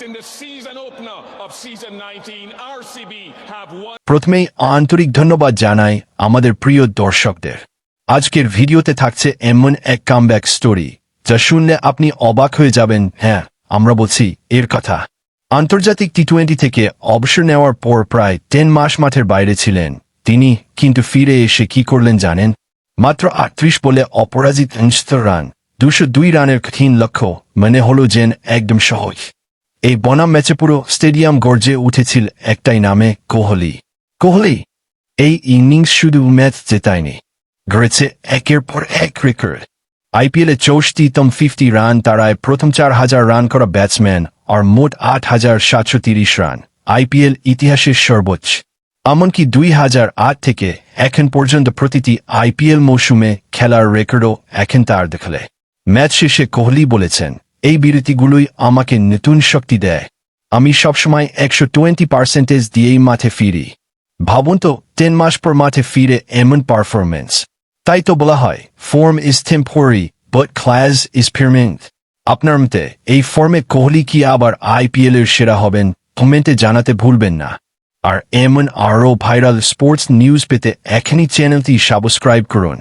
in the season opener of season 19, RCB have won. প্রথমেই আন্তরিক ধন্যবাদ জানাই আমাদের প্রিয় দর্শকদের। আজকের ভিডিওতে থাকছে এমন এক কামব্যাক স্টোরি যা শুনলে আপনি অবাক হয়ে যাবেন। হ্যাঁ, আমরা বলছি এর কথা। আন্তর্জাতিক টি-20 থেকে অবসর নেওয়ার পর প্রায় 10 মাস মাঠের বাইরে ছিলেন তিনি, কিন্তু ফিরে এসে কি করলেন জানেন? মাত্র 38 বলে অপরাজিত 69 রান, 202 রানের কঠিন লক্ষ্য মানে হলো যেন একদম সহজ। এই বনাম ম্যাচে পুরো স্টেডিয়াম গর্জে উঠেছিল একটাই নামে, কোহলি। কোহলি এই ইনিংস শুধু ম্যাচ জেতায়নি, গড়েছে একের পর এক রেকর্ড। আইপিএলে 64তম 50 রান তারায় প্রথম 4000 রান করা ব্যাটসম্যান, আর মোট 8730 রান আইপিএল ইতিহাসের সর্বোচ্চ। এমনকি 2008 থেকে এখন পর্যন্ত প্রতিটি আইপিএল মৌসুমে খেলার রেকর্ডও এখন তার দখলে। ম্যাচ শেষে কোহলি বলেছেন, এই বিরতিগুলোই আমাকে নতুন শক্তি দেয়। আমি সবসময় 120% দিয়েই মাঠে ফিরি। ভাবুন তো, 10 মাস পর মাঠে ফিরে এমন পারফরমেন্স। তাই তো বলা হয়, form is temporary but class is permanent. আপনার মতে এই ফর্মে কোহলি কি আবার আইপিএল এর সেরা হবেন? কমেন্টে জানাতে ভুলবেন না। আর এমন আরও ভাইরাল স্পোর্টস নিউজ পেতে এখনই চ্যানেলটি সাবস্ক্রাইব করুন।